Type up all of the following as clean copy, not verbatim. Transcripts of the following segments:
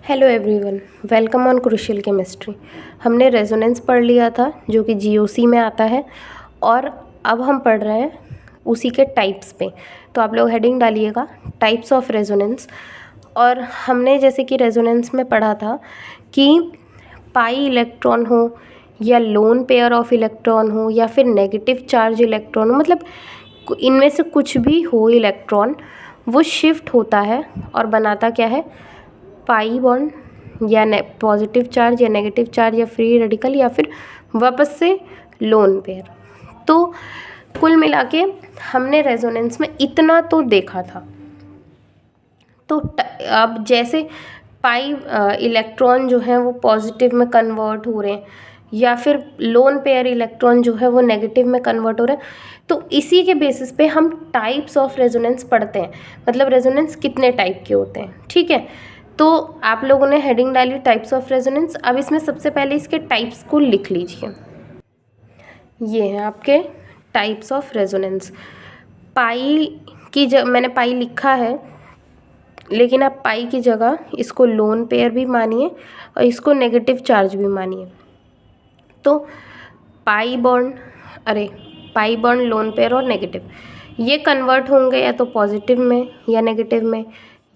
Hello everyone, welcome on crucial chemistry. हमने resonance पढ़ लिया था जो कि जीओसी में आता है और अब हम पढ़ रहे हैं उसी के टाइप्स पे। तो आप लोग हेडिंग डालिएगा टाइप्स ऑफ रेजोनेंस। और हमने जैसे कि रेजोनेंस में पढ़ा था कि पाई इलेक्ट्रॉन हो या लोन पेयर ऑफ इलेक्ट्रॉन हो या फिर नेगेटिव चार्ज इलेक्ट्रॉन हो, मतलब इनमें से कुछ भी हो इलेक्ट्रॉन, वो शिफ्ट होता है और बनाता क्या है, पाई बॉन्ड या पॉजिटिव चार्ज या नेगेटिव चार्ज या फ्री रेडिकल या फिर वापस से लोन पेयर। तो कुल मिला के हमने रेजोनेंस में इतना तो देखा था। तो अब जैसे पाई इलेक्ट्रॉन जो है वो पॉजिटिव में कन्वर्ट हो रहे हैं या फिर लोन पेयर इलेक्ट्रॉन जो है वो नेगेटिव में कन्वर्ट हो रहे हैं, तो इसी के बेसिस पे हम टाइप्स ऑफ रेजोनेंस पढ़ते हैं, मतलब रेजोनेंस कितने टाइप के होते हैं। ठीक है, तो आप लोगों ने हेडिंग डाली टाइप्स ऑफ रेजोनेंस। अब इसमें सबसे पहले इसके टाइप्स को लिख लीजिए। ये हैं आपके टाइप्स ऑफ रेजोनेंस। पाई की मैंने पाई लिखा है, लेकिन आप पाई की जगह इसको लोन पेयर भी मानिए और इसको नेगेटिव चार्ज भी मानिए। तो पाई बॉन्ड लोन पेयर और नेगेटिव, ये कन्वर्ट होंगे या तो पॉजिटिव में या नेगेटिव में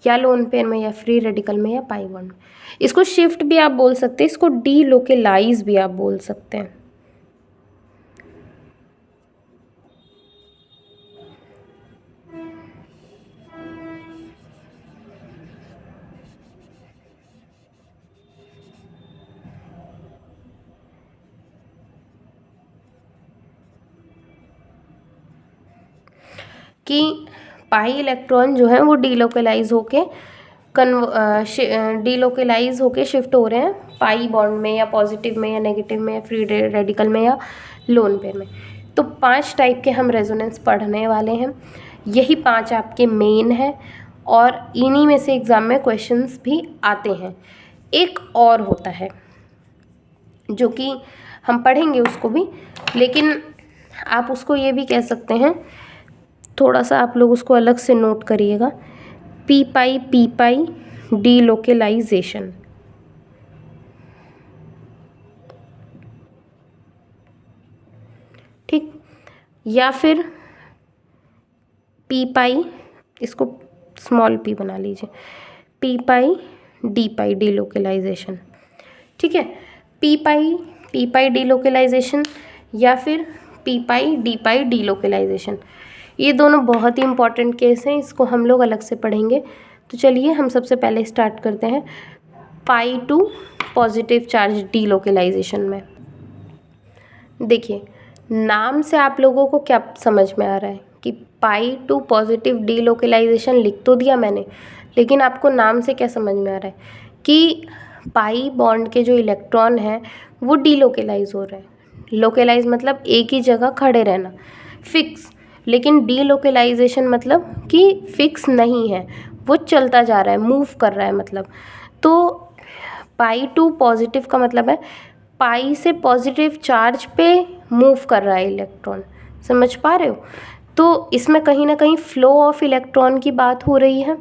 या लोन पेयर में या फ्री रेडिकल में या पाई बॉन्ड में। इसको शिफ्ट भी आप बोल सकते हैं, इसको डी लोकेलाइज भी आप बोल सकते हैं। कि पाई इलेक्ट्रॉन जो है वो डीलोकलाइज होके शिफ्ट हो रहे हैं पाई बॉन्ड में या पॉजिटिव में या नेगेटिव में या फ्री रेडिकल में या लोन पेयर में। तो 5 टाइप के हम रेजोनेंस पढ़ने वाले हैं। यही 5 आपके मेन हैं और इन्हीं में से एग्ज़ाम में क्वेश्चंस भी आते हैं। एक और होता है जो कि हम पढ़ेंगे उसको भी, लेकिन आप उसको ये भी कह सकते हैं, थोड़ा सा आप लोग उसको अलग से नोट करिएगा, पी पाई डीलोकेलाइजेशन। ठीक, या फिर पी पाई, इसको स्मॉल पी बना लीजिए, पी पाई डीलोकेलाइजेशन। ठीक है, पी पाई डीलोकेलाइजेशन या फिर पी पाई डीलोकेलाइजेशन, ये दोनों बहुत ही इंपॉर्टेंट केस हैं, इसको हम लोग अलग से पढ़ेंगे। तो चलिए हम सबसे पहले स्टार्ट करते हैं पाई टू पॉजिटिव चार्ज डीलोकेलाइजेशन में। देखिए, नाम से आप लोगों को क्या समझ में आ रहा है कि पाई टू पॉजिटिव डीलोकेलाइजेशन लिख तो दिया मैंने, लेकिन आपको नाम से क्या समझ में आ रहा है कि पाई बॉन्ड के जो इलेक्ट्रॉन हैं वो डीलोकेलाइज हो रहे हैं। लोकेलाइज मतलब एक ही जगह खड़े रहना, फिक्स, लेकिन डीलोकेलाइजेशन मतलब कि फिक्स नहीं है, वो चलता जा रहा है, मूव कर रहा है मतलब। तो पाई टू पॉजिटिव का मतलब है पाई से पॉजिटिव चार्ज पे मूव कर रहा है इलेक्ट्रॉन। समझ पा रहे हो? तो इसमें कहीं ना कहीं फ्लो ऑफ इलेक्ट्रॉन की बात हो रही है।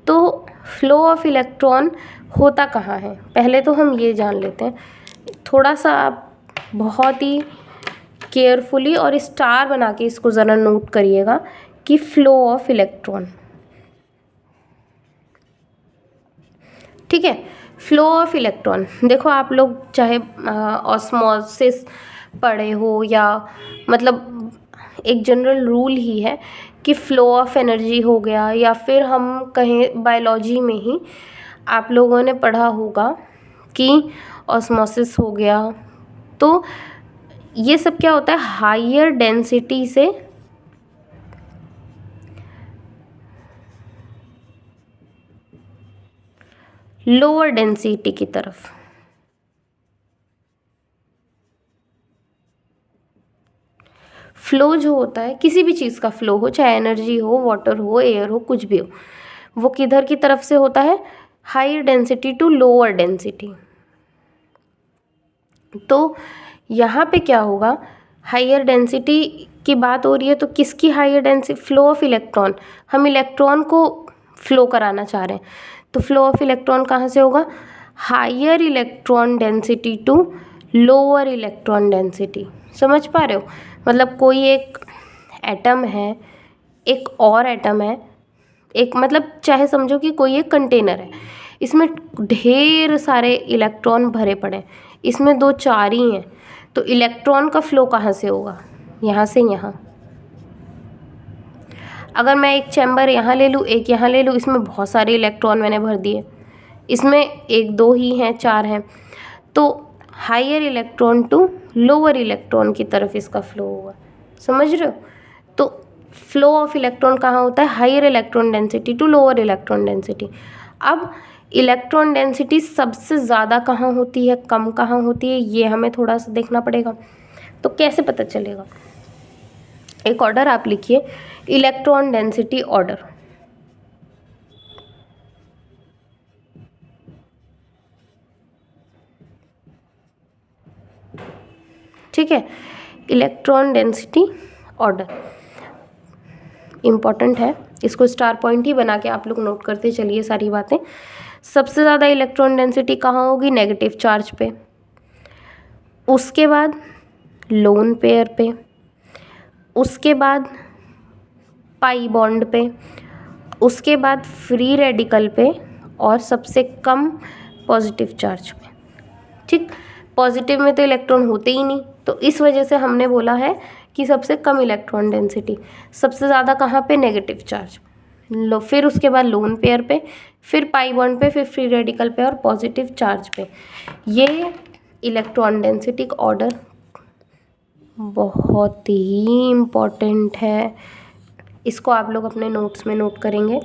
तो फ्लो ऑफ इलेक्ट्रॉन होता कहाँ है, पहले तो हम ये जान लेते हैं। थोड़ा सा आप बहुत ही केयरफुली और स्टार बना के इसको ज़रा नोट करिएगा कि फ्लो ऑफ इलेक्ट्रॉन। ठीक है, फ्लो ऑफ इलेक्ट्रॉन, देखो आप लोग चाहे ऑस्मोसिस पढ़े हो या मतलब एक जनरल रूल ही है कि फ्लो ऑफ एनर्जी हो गया, या फिर हम कहें बायोलॉजी में ही आप लोगों ने पढ़ा होगा कि ऑस्मोसिस हो गया। तो ये सब क्या होता है, हायर डेंसिटी से लोअर डेंसिटी की तरफ। फ्लो जो होता है, किसी भी चीज़ का फ्लो हो, चाहे एनर्जी हो, वाटर हो, एयर हो, कुछ भी हो, वो किधर की तरफ से होता है, higher density to lower density. तो यहाँ पे क्या होगा, हायर डेंसिटी की बात हो रही है, तो किसकी higher density, flow of electron, हम इलेक्ट्रॉन को फ्लो कराना चाह रहे हैं, तो तो फ्लो ऑफ इलेक्ट्रॉन कहाँ से होगा, higher electron density to lower electron density. समझ पा रहे हो, मतलब कोई एक एटम है, एक और एटम है, एक मतलब चाहे समझो कि कोई एक कंटेनर है, इसमें ढेर सारे इलेक्ट्रॉन भरे पड़े हैं, इसमें 2-4 ही हैं, तो इलेक्ट्रॉन का फ्लो कहाँ से होगा, यहाँ से यहाँ। अगर मैं एक चैम्बर यहाँ ले लूँ, एक यहाँ ले लूँ, इसमें बहुत सारे इलेक्ट्रॉन मैंने भर दिए, इसमें 1-2 ही हैं, 4 हैं, तो higher electron to lower electron की तरफ इसका फ्लो होगा। समझ रहे हो, तो फ्लो ऑफ इलेक्ट्रॉन कहाँ होता है, higher electron density to lower electron density. अब इलेक्ट्रॉन डेंसिटी सबसे ज़्यादा कहाँ होती है, कम कहाँ होती है, ये हमें थोड़ा सा देखना पड़ेगा। तो कैसे पता चलेगा, एक ऑर्डर आप लिखिए, इलेक्ट्रॉन डेंसिटी ऑर्डर। ठीक है, इलेक्ट्रॉन डेंसिटी ऑर्डर इम्पॉर्टेंट है, इसको स्टार पॉइंट ही बना के आप लोग नोट करते चलिए सारी बातें। सबसे ज़्यादा इलेक्ट्रॉन डेंसिटी कहाँ होगी, नेगेटिव चार्ज पे, उसके बाद लोन पेयर पे, उसके बाद पाई बॉन्ड पे, उसके बाद फ्री रेडिकल पे, और सबसे कम पॉजिटिव चार्ज पे। ठीक, पॉजिटिव में तो इलेक्ट्रॉन होते ही नहीं, तो इस वजह से हमने बोला है कि सबसे कम इलेक्ट्रॉन डेंसिटी। सबसे ज़्यादा कहाँ पे, नेगेटिव चार्ज लो, फिर उसके बाद लोन पेयर पे, फिर पाई बॉन्ड पे, फिर फ्री रेडिकल पे और पॉजिटिव चार्ज पे। ये इलेक्ट्रॉन डेंसिटी का ऑर्डर बहुत ही इम्पॉर्टेंट है, इसको आप लोग अपने नोट्स में नोट करेंगे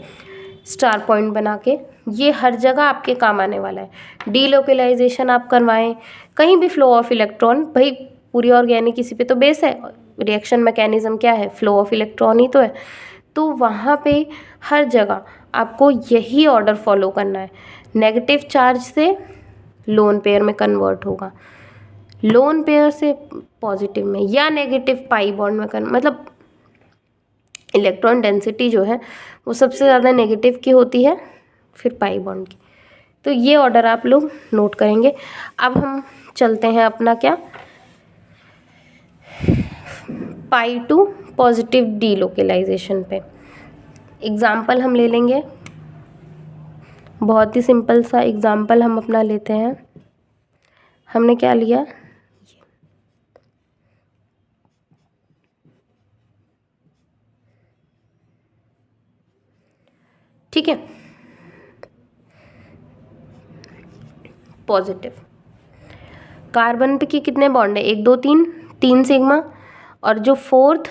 स्टार पॉइंट बना के। ये हर जगह आपके काम आने वाला है। डीलोकलाइजेशन आप करवाएं, कहीं भी फ्लो ऑफ इलेक्ट्रॉन, भाई पूरी ऑर्गेनिक इसी पे तो बेस है, रिएक्शन मैकेनिज्म क्या है, फ्लो ऑफ इलेक्ट्रॉन ही तो है, तो वहाँ पे हर जगह आपको यही ऑर्डर फॉलो करना है। नेगेटिव चार्ज से लोन पेयर में कन्वर्ट होगा, लोन पेयर से पॉजिटिव में, या नेगेटिव पाई बॉन्ड में मतलब इलेक्ट्रॉन डेंसिटी जो है वो सबसे ज़्यादा नेगेटिव की होती है, फिर पाई बॉन्ड की। तो ये ऑर्डर आप लोग नोट करेंगे। अब हम चलते हैं अपना क्या, पाई टू पॉजिटिव डीलोकलाइजेशन पे। एग्जाम्पल हम ले लेंगे, बहुत ही सिंपल सा एग्जाम्पल हम अपना लेते हैं। हमने क्या लिया, ठीक है, पॉजिटिव कार्बन पे की कितने बॉन्ड है, 1 2 3, 3 सिग्मा, और जो 4th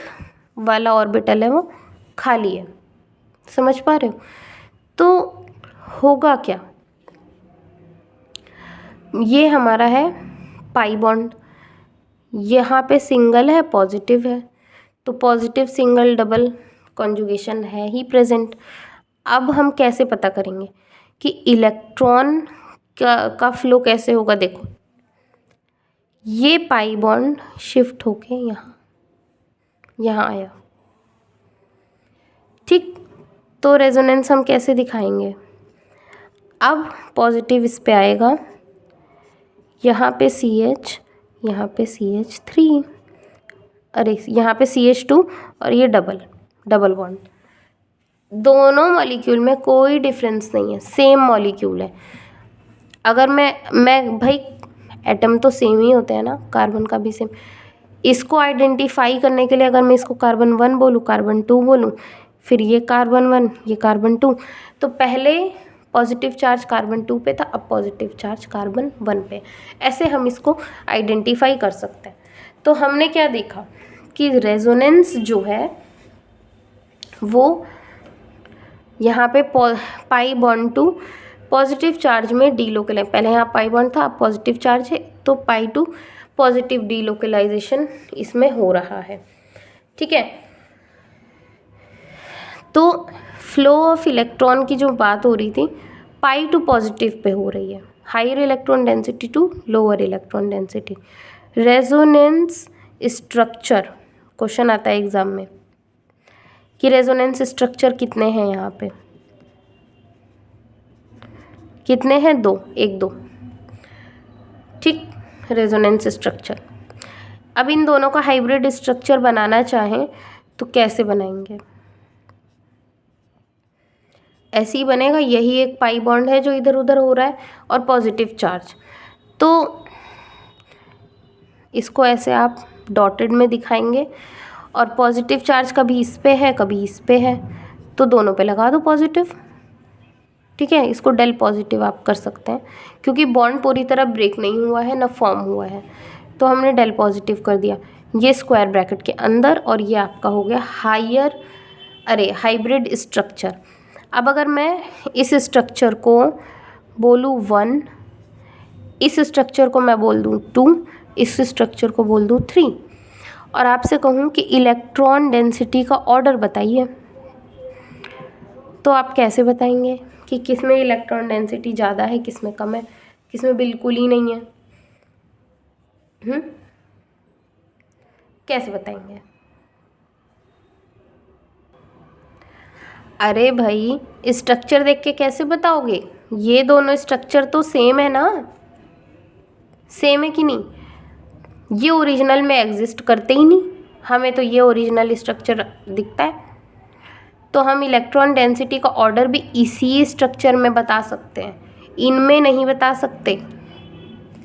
वाला ऑर्बिटल है वो खाली है। समझ पा रहे हो, तो होगा क्या, ये हमारा है पाई बॉन्ड, यहाँ पे सिंगल है, पॉजिटिव है, तो पॉजिटिव सिंगल डबल कॉन्जुगेशन है ही प्रेजेंट। अब हम कैसे पता करेंगे कि इलेक्ट्रॉन का फ्लो कैसे होगा, देखो ये पाई बॉन्ड शिफ्ट होके यहाँ आया, ठीक, तो रेजोनेंस हम कैसे दिखाएंगे, अब पॉजिटिव इस पे आएगा, यहाँ पे CH, यहाँ पे CH3, अरे यहाँ पे CH2, और ये डबल बॉन्ड, दोनों मॉलिक्यूल में कोई डिफरेंस नहीं है, सेम मॉलिक्यूल है। अगर मैं भाई एटम तो सेम ही होते हैं ना, कार्बन का भी सेम, इसको आइडेंटिफाई करने के लिए अगर मैं इसको कार्बन 1 बोलूँ, कार्बन 2 बोलूँ, फिर ये कार्बन 1, ये कार्बन 2, तो पहले पॉजिटिव चार्ज कार्बन 2 पे था, अब पॉजिटिव चार्ज कार्बन 1 पे, ऐसे हम इसको आइडेंटिफाई कर सकते हैं। तो हमने क्या देखा कि रेजोनेंस जो है वो यहाँ पे pi bond to positive charge में डीलोकलाइज, पहले यहाँ पाई बॉन्ड था, अब पॉजिटिव चार्ज है, तो पाई टू पॉजिटिव डीलोकलाइजेशन इसमें हो रहा है। ठीक है, तो फ्लो ऑफ इलेक्ट्रॉन की जो बात हो रही थी पाई टू पॉजिटिव पे हो रही है, higher electron density to lower electron density. Resonance structure question आता है एग्जाम में कि रेजोनेंस स्ट्रक्चर कितने हैं यहाँ पे, कितने हैं? 2, 1 2। ठीक, रेजोनेंस स्ट्रक्चर। अब इन दोनों का हाइब्रिड स्ट्रक्चर बनाना चाहें तो कैसे बनाएंगे? ऐसे ही बनेगा। यही एक पाई बॉन्ड है जो इधर उधर हो रहा है और पॉजिटिव चार्ज, तो इसको ऐसे आप डॉटेड में दिखाएंगे और पॉजिटिव चार्ज कभी इस पे है कभी इस पे है, तो दोनों पे लगा दो पॉजिटिव। ठीक है, इसको डेल पॉजिटिव आप कर सकते हैं क्योंकि बॉन्ड पूरी तरह ब्रेक नहीं हुआ है ना फॉर्म हुआ है, तो हमने डेल पॉजिटिव कर दिया ये स्क्वायर ब्रैकेट के अंदर, और ये आपका हो गया हाइब्रिड स्ट्रक्चर। अब अगर मैं इस स्ट्रक्चर को बोलूँ 1, इस स्ट्रक्चर को मैं बोल दूँ 2, इस स्ट्रक्चर को बोल दूँ 3, और आपसे कहूँ कि इलेक्ट्रॉन डेंसिटी का ऑर्डर बताइए, तो आप कैसे बताएंगे कि किस में इलेक्ट्रॉन डेंसिटी ज़्यादा है, किस में कम है, किस में बिल्कुल ही नहीं है? कैसे बताएंगे? अरे भाई, स्ट्रक्चर देख के कैसे बताओगे? ये दोनों स्ट्रक्चर तो सेम है ना, सेम है कि नहीं? ये ओरिजिनल में एग्जिस्ट करते ही नहीं, हमें तो ये ओरिजिनल स्ट्रक्चर दिखता है, तो हम इलेक्ट्रॉन डेंसिटी का ऑर्डर भी इसी स्ट्रक्चर में बता सकते हैं, इनमें नहीं बता सकते।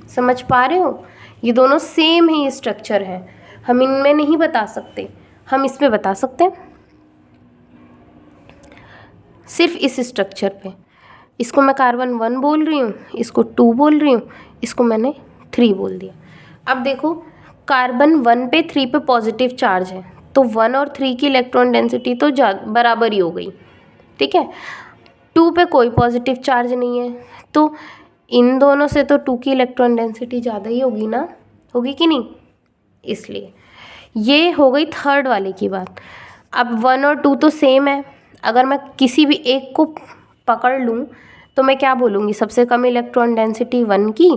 समझ पा रहे हो? ये दोनों सेम ही स्ट्रक्चर है, हम इनमें नहीं बता सकते, हम इसमें बता सकते हैं, सिर्फ इस स्ट्रक्चर पे। इसको मैं कार्बन 1 बोल रही हूँ, इसको 2 बोल रही हूँ, इसको मैंने 3 बोल दिया। अब देखो, कार्बन 1 पे 3 पे पॉजिटिव चार्ज है, तो 1 और 3 की इलेक्ट्रॉन डेंसिटी तो बराबर ही हो गई। ठीक है, 2 पे कोई पॉजिटिव चार्ज नहीं है, तो इन दोनों से तो 2 की इलेक्ट्रॉन डेंसिटी ज़्यादा ही होगी ना, होगी कि नहीं? इसलिए ये हो गई थर्ड वाले की बात। अब 1 और 2 तो सेम है, अगर मैं किसी भी एक को पकड़ लूँ तो मैं क्या बोलूँगी? सबसे कम इलेक्ट्रॉन डेंसिटी 1 की,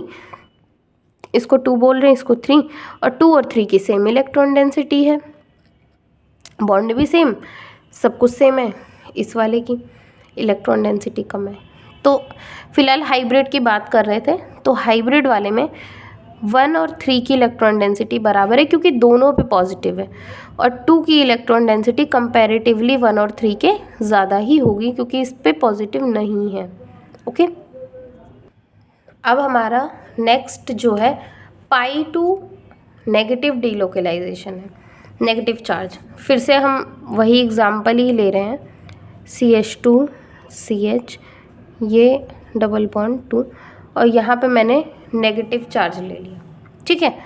इसको 2 बोल रहे हैं, इसको 3, और 2 और 3 की सेम इलेक्ट्रॉन डेंसिटी है, बॉन्ड भी सेम, सब कुछ सेम है, इस वाले की इलेक्ट्रॉन डेंसिटी कम है। तो फिलहाल हाइब्रिड की बात कर रहे थे, तो हाइब्रिड वाले में 1 और 3 की इलेक्ट्रॉन डेंसिटी बराबर है क्योंकि दोनों पे पॉजिटिव है, और 2 की इलेक्ट्रॉन डेंसिटी कंपैरेटिवली 1 और 3 के ज़्यादा ही होगी क्योंकि इस पे पॉजिटिव नहीं है। ओके, अब हमारा नेक्स्ट जो है पाई टू नेगेटिव डीलोकलाइजेशन है, नेगेटिव चार्ज। फिर से हम वही एग्जाम्पल ही ले रहे हैं, CH2CH, ये डबल बॉन्ड 2, और यहाँ पे मैंने नेगेटिव चार्ज ले लिया। ठीक है,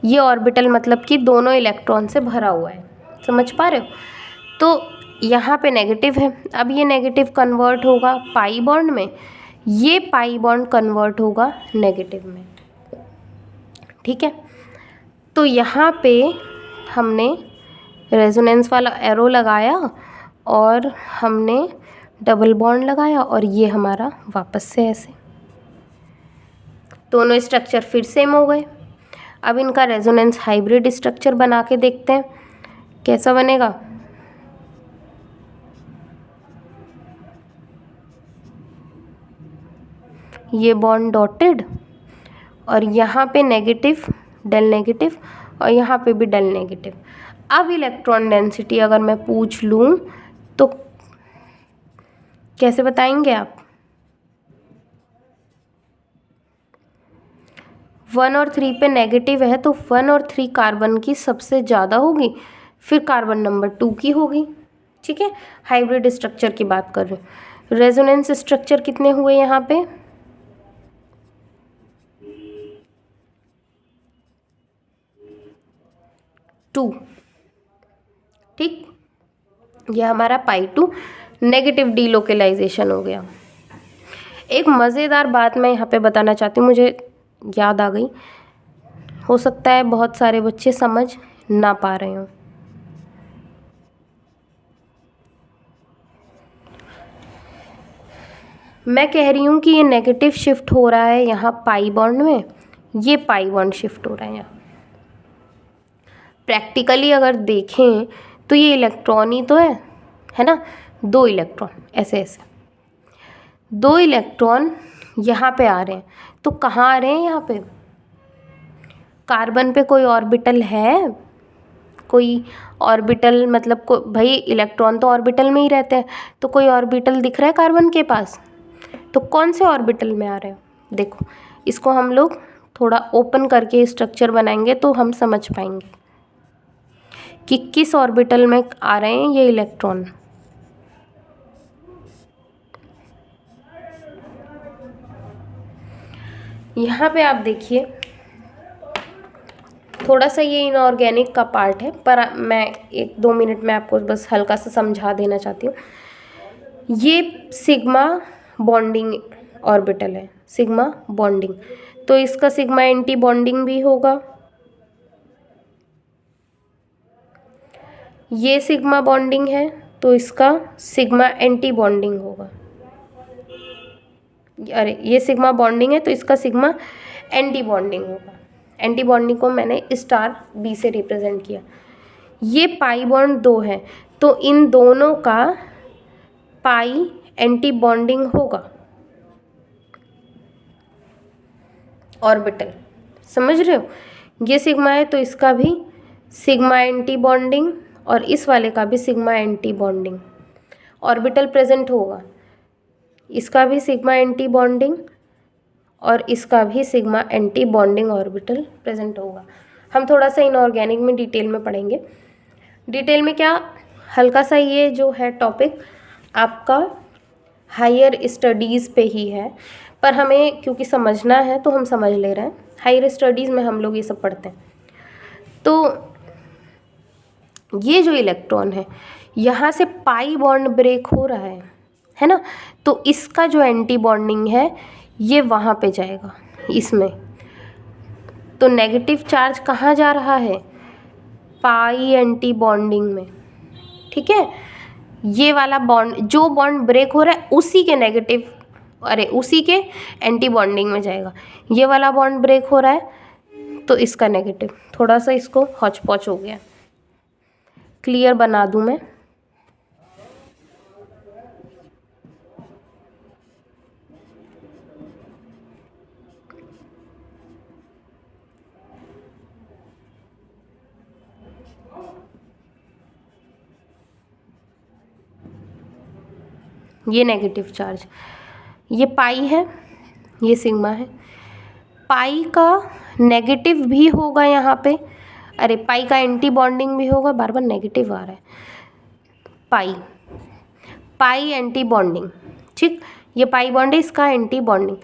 ये ऑर्बिटल मतलब कि दोनों इलेक्ट्रॉन से भरा हुआ है, समझ पा रहे हो? तो यहाँ पे नेगेटिव है, अब ये नेगेटिव कन्वर्ट होगा पाई बॉन्ड में, ये पाई बॉन्ड कन्वर्ट होगा नेगेटिव में। ठीक है, तो यहाँ पे हमने रेजोनेंस वाला एरो लगाया और हमने डबल बॉन्ड लगाया, और ये हमारा वापस से ऐसे दोनों स्ट्रक्चर फिर सेम हो गए। अब इनका रेजोनेंस हाइब्रिड स्ट्रक्चर बना के देखते हैं कैसा बनेगा। ये बॉन्ड डॉटेड, और यहाँ पे नेगेटिव, डेल नेगेटिव, और यहाँ पे भी डेल नेगेटिव। अब इलेक्ट्रॉन डेंसिटी अगर मैं पूछ लूँ तो कैसे बताएंगे आप? 1 और 3 पे नेगेटिव है, तो 1 और 3 कार्बन की सबसे ज़्यादा होगी, फिर कार्बन नंबर 2 की होगी। ठीक है, हाइब्रिड स्ट्रक्चर की बात कर रहे हैं। रेजोनेंस स्ट्रक्चर कितने हुए यहाँ पे? 2। ठीक, यह हमारा पाई टू नेगेटिव डीलोकलाइजेशन हो गया। एक मज़ेदार बात मैं यहाँ पे बताना चाहती हूँ, मुझे याद आ गई, हो सकता है बहुत सारे बच्चे समझ ना पा रहे हों। मैं कह रही हूँ कि ये नेगेटिव शिफ्ट हो रहा है यहाँ पाई बॉन्ड में, ये पाई बॉन्ड शिफ्ट हो रहा है यहाँ। प्रैक्टिकली अगर देखें तो ये इलेक्ट्रॉन ही तो है ना, 2 इलेक्ट्रॉन ऐसे ऐसे, 2 इलेक्ट्रॉन यहाँ पे आ रहे हैं। तो कहाँ आ रहे हैं? यहाँ पे कार्बन पे कोई ऑर्बिटल है? कोई ऑर्बिटल मतलब भाई इलेक्ट्रॉन तो ऑर्बिटल में ही रहते हैं, तो कोई ऑर्बिटल दिख रहा है कार्बन के पास? तो कौन से ऑर्बिटल में आ रहे हैं? देखो, इसको हम लोग थोड़ा ओपन करके स्ट्रक्चर बनाएंगे तो हम समझ पाएंगे कि किस ऑर्बिटल में आ रहे हैं ये इलेक्ट्रॉन। यहाँ पे आप देखिए, थोड़ा सा ये इनऑर्गेनिक का पार्ट है, पर मैं 1-2 मिनट में आपको बस हल्का सा समझा देना चाहती हूँ। ये सिग्मा बॉन्डिंग ऑर्बिटल है, सिग्मा बॉन्डिंग, तो इसका सिग्मा एंटी बॉन्डिंग भी होगा। ये सिग्मा बॉन्डिंग है तो इसका सिग्मा एंटी बॉन्डिंग होगा। अरे ये सिग्मा बॉन्डिंग है तो इसका सिग्मा एंटी बॉन्डिंग होगा। एंटी बॉन्डिंग को मैंने स्टार बी से रिप्रेजेंट किया। ये पाई बॉन्ड 2 है तो इन दोनों का पाई एंटी बॉन्डिंग होगा ऑर्बिटल। समझ रहे हो? ये सिग्मा है तो इसका भी सिग्मा एंटी बॉन्डिंग और इस वाले का भी sigma anti bonding orbital present होगा। इसका भी सिग्मा एंटी बॉन्डिंग और इसका भी sigma anti bonding orbital present होगा। हम थोड़ा सा इनऑर्गेनिक में डिटेल में पढ़ेंगे। डिटेल में क्या, हल्का सा ये जो है टॉपिक आपका हायर स्टडीज़ पे ही है, पर हमें क्योंकि समझना है तो हम समझ ले रहे हैं। हायर स्टडीज़ में हम लोग ये सब पढ़ते हैं। तो ये जो इलेक्ट्रॉन है यहाँ से पाई बॉन्ड ब्रेक हो रहा है ना, तो इसका जो एंटी बॉन्डिंग है ये वहाँ पे जाएगा इसमें। तो नेगेटिव चार्ज कहाँ जा रहा है? पाई एंटी बॉन्डिंग में। ठीक है, ये वाला बॉन्ड जो बॉन्ड ब्रेक हो रहा है उसी के नेगेटिव, उसी के एंटी बॉन्डिंग में जाएगा। ये वाला बॉन्ड ब्रेक हो रहा है तो इसका नेगेटिव। थोड़ा सा इसको हौच पौच हो गया, क्लियर बना दूं मैं। ये नेगेटिव चार्ज, ये पाई है, ये सिग्मा है। पाई का नेगेटिव भी होगा यहाँ पे, पाई का एंटी बॉन्डिंग भी होगा। बार बार नेगेटिव आ रहा है। पाई एंटी बॉन्डिंग, ठीक, ये पाई बॉन्ड है, इसका एंटी बॉन्डिंग,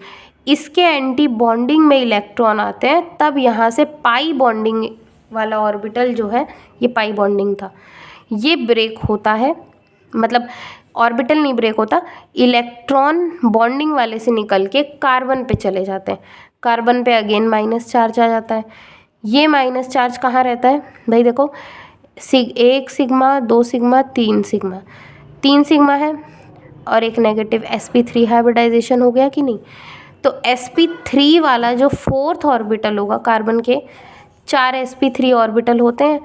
इसके एंटी बॉन्डिंग में इलेक्ट्रॉन आते हैं, तब यहाँ से पाई बॉन्डिंग वाला ऑर्बिटल जो है, ये पाई बॉन्डिंग था, ये ब्रेक होता है। मतलब ऑर्बिटल नहीं ब्रेक होता, इलेक्ट्रॉन बॉन्डिंग वाले से निकल के कार्बन पे चले जाते हैं। कार्बन पे अगेन माइनस चार्ज आ जाता है। ये माइनस चार्ज कहाँ रहता है भाई? देखो, 1 सिग्मा, 2 सिग्मा, 3 सिग्मा, 3 सिग्मा है और एक नेगेटिव sp3 हाइब्रिडाइजेशन हो गया कि नहीं? तो sp3 वाला जो 4th ऑर्बिटल होगा, कार्बन के 4 sp3 ऑर्बिटल होते हैं,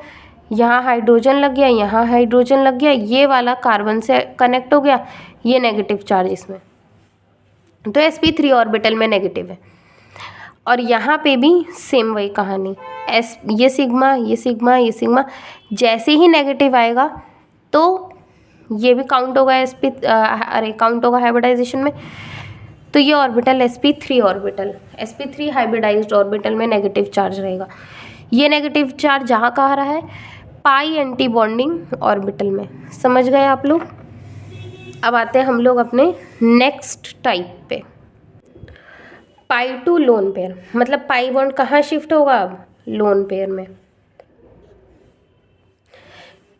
यहाँ हाइड्रोजन लग गया, यहाँ हाइड्रोजन लग गया, ये वाला कार्बन से कनेक्ट हो गया, ये नेगेटिव चार्ज इसमें, तो sp3 ऑर्बिटल में नेगेटिव है। और यहाँ पे भी सेम वही कहानी, ये सिग्मा, ये सिग्मा, ये सिग्मा, जैसे ही नेगेटिव आएगा तो ये भी काउंट होगा काउंट होगा हाइब्रिडाइजेशन में। तो ये orbital sp3 orbital, sp3 hybridised orbital में नेगेटिव चार्ज रहेगा। ये नेगेटिव चार्ज जहाँ कहाँ आ रहा है? पाई एंटी बॉन्डिंग ऑर्बिटल में। समझ गए आप लोग? अब आते हैं हम लोग अपने नेक्स्ट टाइप पे, पाई टू लोन पेयर। मतलब पाई बॉन्ड कहाँ शिफ्ट होगा? अब लोन पेयर में।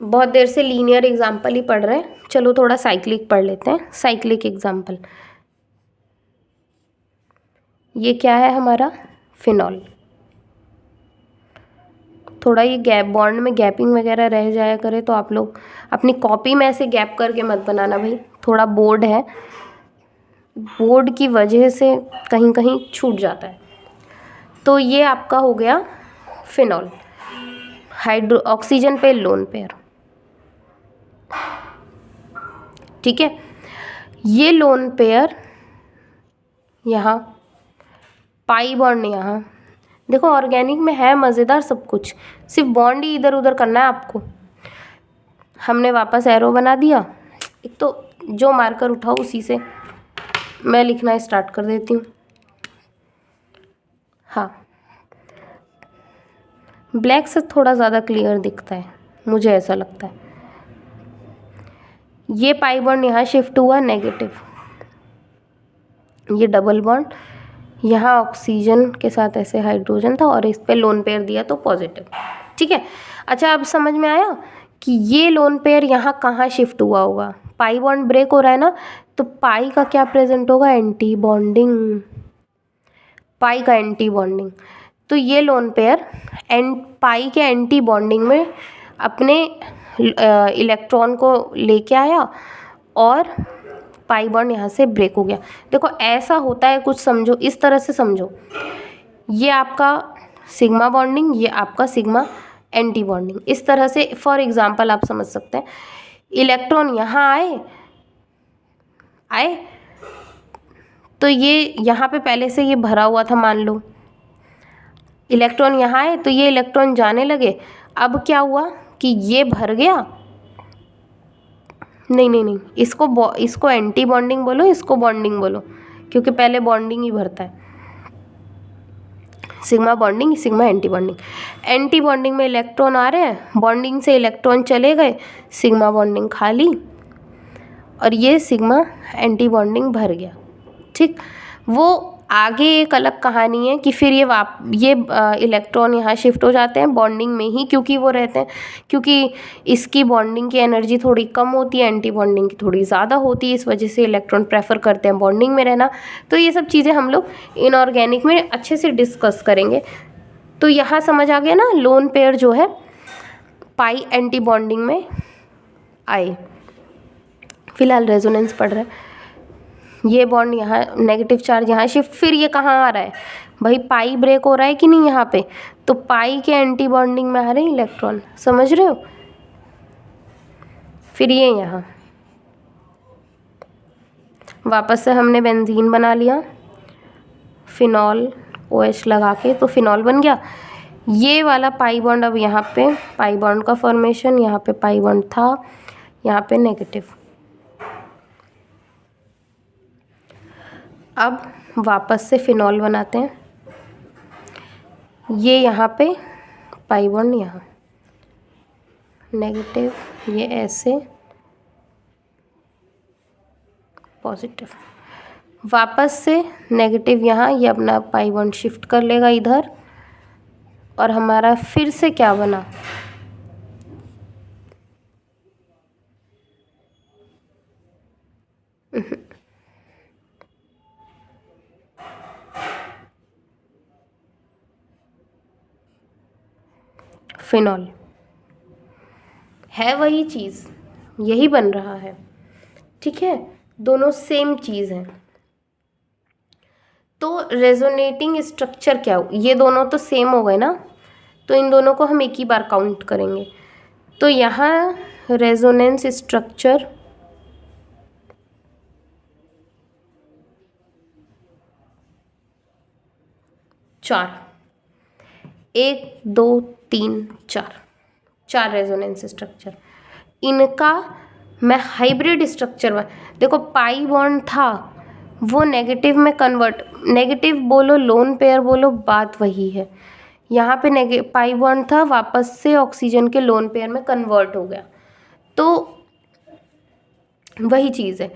बहुत देर से लीनियर एग्जाम्पल ही पढ़ रहे हैं, चलो थोड़ा साइक्लिक पढ़ लेते हैं। साइक्लिक एग्जाम्पल, ये क्या है हमारा? फिनॉल। थोड़ा ये गैप, बॉन्ड में गैपिंग वगैरह रह जाया करे तो आप लोग अपनी कॉपी में ऐसे गैप करके मत बनाना भाई, थोड़ा बोर्ड है, बोर्ड की वजह से कहीं कहीं छूट जाता है। तो ये आपका हो गया फिनॉल, ऑक्सीजन पे लोन पेयर। ठीक है, ये लोन पेयर यहाँ पाई बॉन्ड यहाँ। देखो ऑर्गेनिक में है मज़ेदार सब कुछ, सिर्फ बॉन्ड ही इधर उधर करना है आपको। हमने वापस एरो बना दिया। एक तो जो मार्कर उठाओ उसी से मैं लिखना स्टार्ट कर देती हूँ। हाँ, ब्लैक से थोड़ा ज़्यादा क्लियर दिखता है, मुझे ऐसा लगता है। ये पाई बॉन्ड यहाँ शिफ्ट हुआ नेगेटिव, ये डबल बॉन्ड यहाँ ऑक्सीजन के साथ ऐसे हाइड्रोजन था और इस पे लोन पेयर दिया तो पॉजिटिव। ठीक है, अच्छा अब समझ में आया कि ये लोन पेयर यहाँ कहाँ शिफ्ट हुआ होगा। पाई बॉन्ड ब्रेक हो रहा है ना, तो पाई का क्या प्रेजेंट होगा, एंटी बॉन्डिंग। पाई का एंटी बॉन्डिंग, तो ये लोन पेयर पाई के एंटी बॉन्डिंग में अपने इलेक्ट्रॉन को लेके आया और पाई बॉन्ड यहाँ से ब्रेक हो गया। देखो ऐसा होता है कुछ, समझो इस तरह से समझो, ये आपका सिग्मा बॉन्डिंग, ये आपका सिग्मा एंटी बॉन्डिंग। इस तरह से फॉर एग्जांपल आप समझ सकते हैं, इलेक्ट्रॉन यहाँ आए तो ये यहाँ पे पहले से ये भरा हुआ था, मान लो इलेक्ट्रॉन यहाँ आए तो ये इलेक्ट्रॉन जाने लगे। अब क्या हुआ कि ये भर गया, नहीं, इसको एंटी बॉन्डिंग बोलो, इसको बॉन्डिंग बोलो, क्योंकि पहले बॉन्डिंग ही भरता है। Sigma bonding, sigma anti bonding. Anti bonding में इलेक्ट्रॉन आ रहे हैं, बॉन्डिंग से इलेक्ट्रॉन चले गए, सिग्मा बॉन्डिंग खाली और ये सिग्मा एंटी बॉन्डिंग भर गया। ठीक, वो आगे एक अलग कहानी है कि फिर ये इलेक्ट्रॉन यहाँ शिफ्ट हो जाते हैं बॉन्डिंग में ही, क्योंकि वो रहते हैं, क्योंकि इसकी बॉन्डिंग की एनर्जी थोड़ी कम होती है, एंटी बॉन्डिंग की थोड़ी ज़्यादा होती है, इस वजह से इलेक्ट्रॉन प्रेफर करते हैं बॉन्डिंग में रहना। तो ये सब चीज़ें हम लोग इनऑर्गेनिक में अच्छे से डिस्कस करेंगे। तो यहाँ समझ आ गया ना, लोन पेयर जो है पाई एंटी बॉन्डिंग में आए। फिलहाल रेजोनेंस पढ़ रहे हैं, ये बॉन्ड यहाँ नेगेटिव चार्ज यहाँ शिफ्ट, फिर ये कहाँ आ रहा है भाई, पाई ब्रेक हो रहा है कि नहीं यहाँ पे, तो पाई के एंटी बॉन्डिंग में आ रहे हैं इलेक्ट्रॉन, समझ रहे हो। फिर ये यहाँ वापस से हमने बेंजीन बना लिया, फिनॉल OH लगा के, तो फिनॉल बन गया। ये वाला पाई बॉन्ड अब यहाँ पे पाई बॉन्ड का फॉर्मेशन, यहाँ पे पाई बॉन्ड था, यहाँ पे नेगेटिव। अब वापस से फिनॉल बनाते हैं, ये यहाँ पे पाई बॉन्ड यहाँ नेगेटिव, ये ऐसे पॉजिटिव, वापस से नेगेटिव यहाँ, ये अपना पाई बॉन्ड शिफ्ट कर लेगा इधर और हमारा फिर से क्या बना, फिनॉल। है वही चीज़, यही बन रहा है। ठीक है, दोनों सेम चीज़ है। तो रेजोनेटिंग स्ट्रक्चर क्या हो, ये दोनों तो सेम हो गए ना, तो इन दोनों को हम एक ही बार काउंट करेंगे। तो यहाँ रेजोनेंस स्ट्रक्चर चार, 1 2 3 4 रेजोनेंस स्ट्रक्चर। इनका मैं हाइब्रिड स्ट्रक्चर में, देखो पाई बॉन्ड था वो नेगेटिव में कन्वर्ट, नेगेटिव बोलो लोन पेयर बोलो बात वही है। यहाँ पे पाई बॉन्ड था, वापस से ऑक्सीजन के लोन पेयर में कन्वर्ट हो गया, तो वही चीज़ है।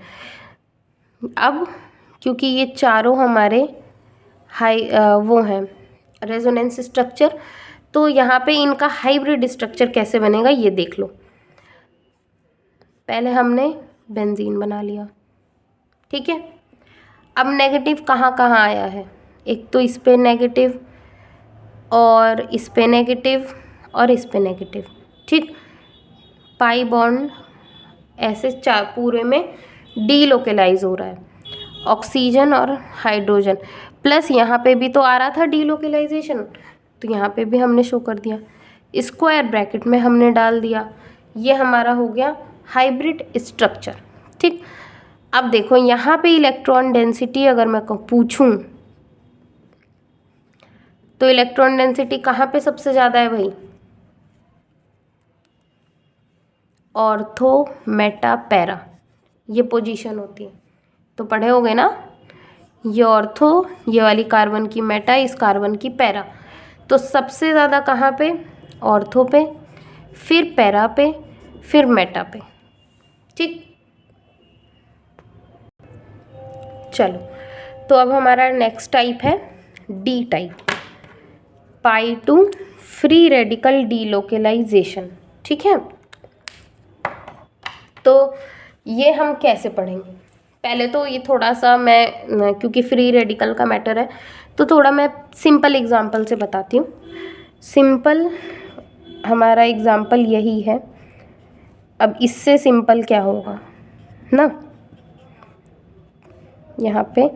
अब क्योंकि ये चारों हमारे वो हैं रेजोनेंस स्ट्रक्चर, तो यहाँ पे इनका हाइब्रिड स्ट्रक्चर कैसे बनेगा ये देख लो। पहले हमने बेंजीन बना लिया, ठीक है। अब नेगेटिव कहाँ कहाँ आया है, एक तो इस पे नेगेटिव और इस पे नेगेटिव और इस पे नेगेटिव, ठीक। पाई बॉन्ड ऐसे चार पूरे में डीलोकेलाइज हो रहा है, ऑक्सीजन और हाइड्रोजन, प्लस यहाँ पे भी तो आ रहा था डीलोकेलाइजेशन, तो यहाँ पे भी हमने शो कर दिया, स्क्वायर ब्रैकेट में हमने डाल दिया। ये हमारा हो गया हाइब्रिड स्ट्रक्चर, ठीक। अब देखो यहाँ पे इलेक्ट्रॉन डेंसिटी अगर मैं पूछूं तो इलेक्ट्रॉन डेंसिटी कहाँ पे सबसे ज़्यादा है भाई? ऑर्थो, मेटा, पैरा, ये पोजीशन होती है। तो पढ़े होगे ना, ये ऑर्थो, ये वाली कार्बन की मेटा, इस कार्बन की पैरा। तो सबसे ज़्यादा कहाँ पे? ऑर्थो पे, फिर पैरा पे, फिर मेटा पे। ठीक, चलो तो अब हमारा नेक्स्ट टाइप है D type, pi to free radical delocalisation. ठीक है, तो ये हम कैसे पढ़ेंगे? पहले तो ये थोड़ा सा मैं क्योंकि फ्री रेडिकल का मैटर है तो थोड़ा मैं सिंपल एग्जांपल से बताती हूँ। सिंपल हमारा एग्जांपल यही है। अब इससे सिंपल क्या होगा ना, यहाँ पे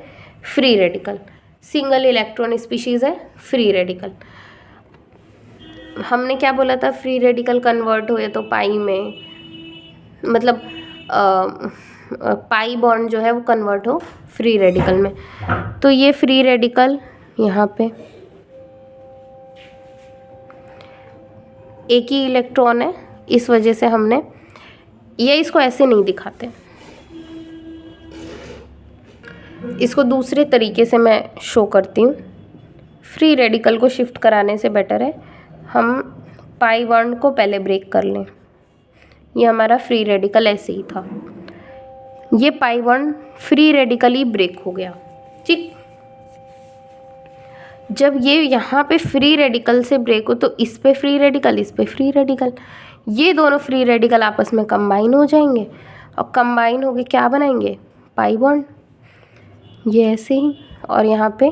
free radical, single electron species है फ्री रेडिकल। हमने क्या बोला था? फ्री रेडिकल कन्वर्ट हुए तो पाई में, मतलब पाई बॉन्ड जो है वो कन्वर्ट हो फ्री रेडिकल में। तो ये फ्री रेडिकल यहाँ पे एक ही इलेक्ट्रॉन है, इस वजह से हमने ये इसको ऐसे नहीं दिखाते, इसको दूसरे तरीके से मैं शो करती हूँ। फ्री रेडिकल को शिफ्ट कराने से बेटर है हम पाई बॉन्ड को पहले ब्रेक कर लें। ये हमारा फ्री रेडिकल ऐसे ही था, ये pi bond free radically break हो गया। ठीक, जब ये यहाँ पे फ्री रेडिकल से ब्रेक हो तो इस पे फ्री रेडिकल, इस पे फ्री रेडिकल, ये दोनों फ्री रेडिकल आपस में कंबाइन हो जाएंगे और कंबाइन होके क्या बनाएंगे? पाई बॉन्ड, ये ऐसे ही। और यहाँ पे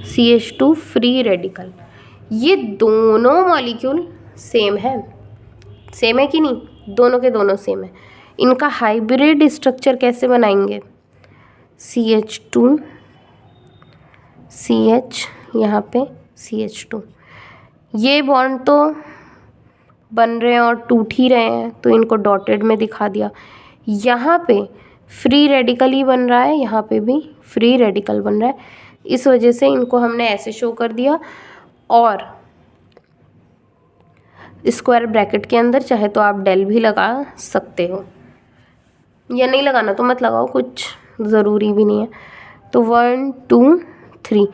CH2 फ्री रेडिकल। ये दोनों मॉलिक्यूल सेम है कि नहीं? दोनों के दोनों सेम है। इनका हाइब्रिड स्ट्रक्चर कैसे बनाएंगे? CH2 CH, यहाँ पे CH2, ये बॉन्ड तो बन रहे हैं और टूट ही रहे हैं तो इनको डॉटेड में दिखा दिया। यहाँ पे फ्री रेडिकल ही बन रहा है, यहाँ पे भी फ्री रेडिकल बन रहा है, इस वजह से इनको हमने ऐसे शो कर दिया। और स्क्वायर ब्रैकेट के अंदर चाहे तो आप डेल भी लगा सकते हो, या नहीं लगाना तो मत लगाओ, कुछ ज़रूरी भी नहीं है। तो 1 2 3।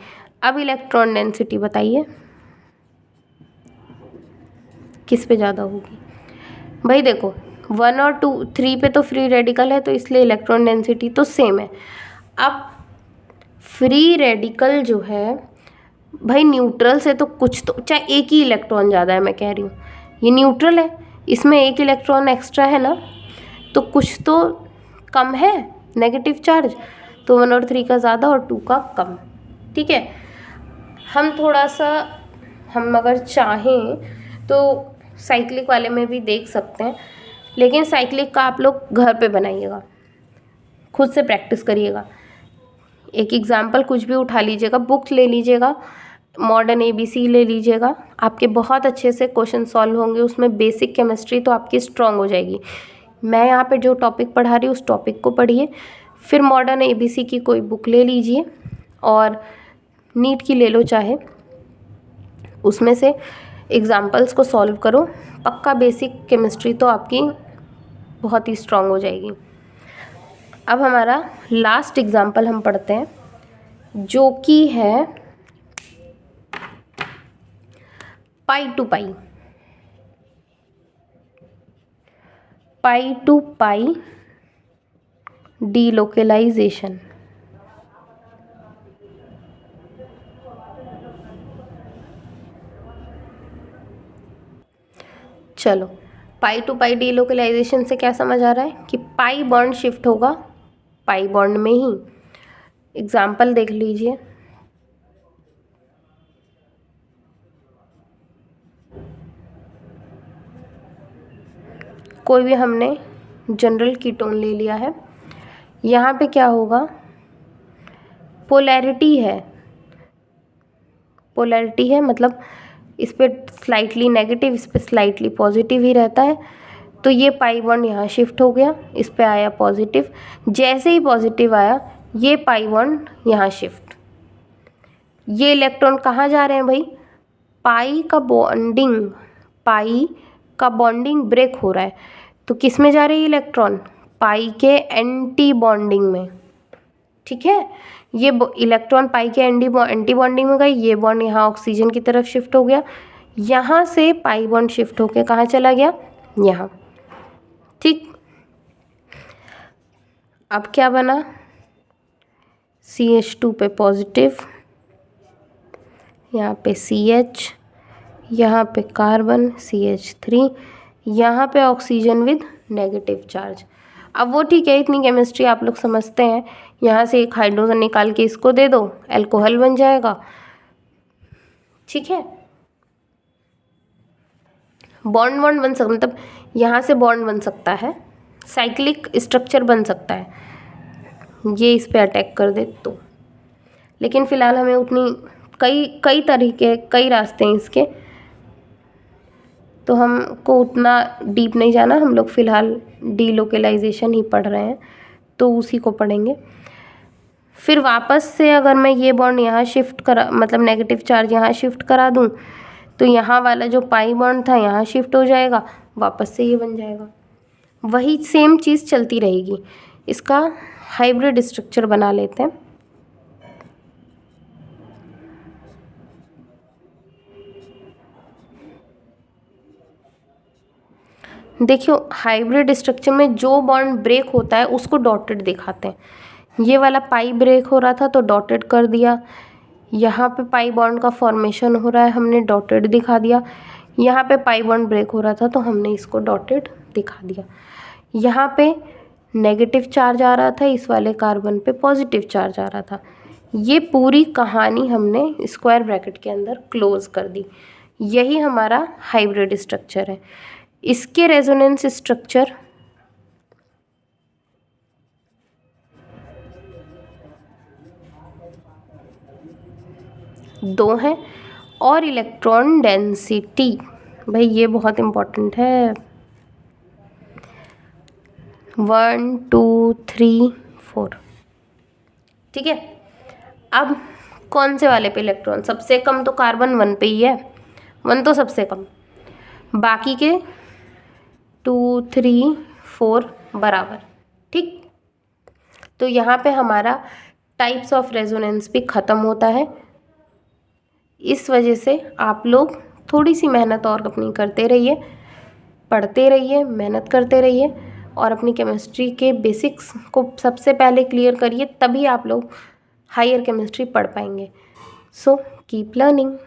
अब इलेक्ट्रॉन डेंसिटी बताइए किस पे ज़्यादा होगी? भाई देखो 1 और 2 3 पे तो फ्री रेडिकल है तो इसलिए इलेक्ट्रॉन डेंसिटी तो सेम है। अब फ्री रेडिकल जो है भाई न्यूट्रल से तो कुछ तो, चाहे एक ही इलेक्ट्रॉन ज़्यादा है, मैं कह रही हूँ ये न्यूट्रल है, इसमें एक इलेक्ट्रॉन एक्स्ट्रा है ना, तो कुछ तो कम है नेगेटिव चार्ज, तो 1 और 3 का ज़्यादा और 2 का कम। ठीक है, हम थोड़ा सा हम अगर चाहें तो साइक्लिक वाले में भी देख सकते हैं, लेकिन साइक्लिक का आप लोग घर पे बनाइएगा, खुद से प्रैक्टिस करिएगा। एक एग्जाम्पल कुछ भी उठा लीजिएगा, बुक ले लीजिएगा, मॉडर्न ABC ले लीजिएगा, आपके बहुत अच्छे से क्वेश्चन सॉल्व होंगे उसमें। बेसिक केमिस्ट्री तो आपकी स्ट्रांग हो जाएगी। मैं यहाँ पे जो टॉपिक पढ़ा रही हूँ उस टॉपिक को पढ़िए, फिर मॉडर्न ABC की कोई बुक ले लीजिए और नीट की ले लो चाहे, उसमें से एग्जाम्पल्स को सॉल्व करो, पक्का बेसिक केमिस्ट्री तो आपकी बहुत ही स्ट्रांग हो जाएगी। अब हमारा लास्ट एग्जाम्पल हम पढ़ते हैं जो कि है pi to pi, pi to pi delocalisation. चलो पाई टू पाई डीलोकेलाइजेशन से क्या समझ आ रहा है कि पाई बॉन्ड शिफ्ट होगा पाई बॉन्ड में ही। एग्जाम्पल देख लीजिए, कोई भी हमने जनरल कीटोन ले लिया है, यहाँ पे क्या होगा? पोलैरिटी है, पोलैरिटी है मतलब इस पे स्लाइटली नेगेटिव, इस पे स्लाइटली पॉजिटिव ही रहता है। तो ये पाई बॉन्ड यहाँ शिफ्ट हो गया, इस पे आया पॉजिटिव। जैसे ही पॉजिटिव आया ये पाई बॉन्ड यहाँ शिफ्ट। ये इलेक्ट्रॉन कहाँ जा रहे हैं भाई? पाई का बॉन्डिंग ब्रेक हो रहा है, तो किस में जा रही है इलेक्ट्रॉन? पाई के एंटी बॉन्डिंग में। ठीक है, ये इलेक्ट्रॉन पाई के एंटी बॉन्डिंग में गई, ये बॉन्ड यहाँ ऑक्सीजन की तरफ शिफ्ट हो गया, यहाँ से पाई बॉन्ड शिफ्ट होके कहाँ चला गया? यहाँ। ठीक, अब क्या बना? CH2 पे पॉजिटिव, यहाँ पे CH, यहाँ पे कार्बन CH3, यहाँ पे ऑक्सीजन विद नेगेटिव चार्ज। अब वो ठीक है, इतनी केमिस्ट्री आप लोग समझते हैं। यहाँ से एक हाइड्रोजन निकाल के इसको दे दो, अल्कोहल बन जाएगा। ठीक है, बॉन्ड बन सकता, मतलब यहाँ से बॉन्ड बन सकता है, साइक्लिक स्ट्रक्चर बन सकता है, ये इस पे अटैक कर दे तो। लेकिन फ़िलहाल हमें उतनी कई तरीके, कई रास्ते हैं इसके, तो हमको उतना डीप नहीं जाना। हम लोग फ़िलहाल डीलोकलाइजेशन ही पढ़ रहे हैं, तो उसी को पढ़ेंगे। फिर वापस से अगर मैं ये बॉन्ड यहाँ शिफ्ट करा, मतलब नेगेटिव चार्ज यहाँ शिफ्ट करा दूँ, तो यहाँ वाला जो पाई बॉन्ड था यहाँ शिफ्ट हो जाएगा, वापस से ये बन जाएगा। वही सेम चीज़ चलती रहेगी। इसका हाइब्रिड स्ट्रक्चर बना लेते हैं। देखियो, हाइब्रिड स्ट्रक्चर में जो बॉन्ड ब्रेक होता है उसको डॉटेड दिखाते हैं। ये वाला पाई ब्रेक हो रहा था तो डॉटेड कर दिया, यहाँ पे पाई बॉन्ड का फॉर्मेशन हो रहा है, हमने डॉटेड दिखा दिया। यहाँ पे पाई बॉन्ड ब्रेक हो रहा था तो हमने इसको डॉटेड दिखा दिया। यहाँ पे नेगेटिव चार्ज आ रहा था, इस वाले कार्बन पे पॉजिटिव चार्ज आ रहा था। ये पूरी कहानी हमने स्क्वायर ब्रैकेट के अंदर क्लोज कर दी। यही हमारा हाइब्रिड स्ट्रक्चर है। इसके रेजोनेंस स्ट्रक्चर दो हैं, और इलेक्ट्रॉन डेंसिटी, भाई ये बहुत इम्पोर्टेंट है। 1 2 3 4। ठीक है, अब कौन से वाले पे इलेक्ट्रॉन सबसे कम? तो कार्बन 1 पे ही है, 1 तो सबसे कम, बाकी के 2 3 4 बराबर। ठीक, तो यहाँ पे हमारा टाइप्स ऑफ रेजोनेंस भी ख़त्म होता है। इस वजह से आप लोग थोड़ी सी मेहनत और अपनी करते रहिए, पढ़ते रहिए, मेहनत करते रहिए, और अपनी केमिस्ट्री के बेसिक्स को सबसे पहले क्लियर करिए, तभी आप लोग हायर केमिस्ट्री पढ़ पाएंगे। So keep learning.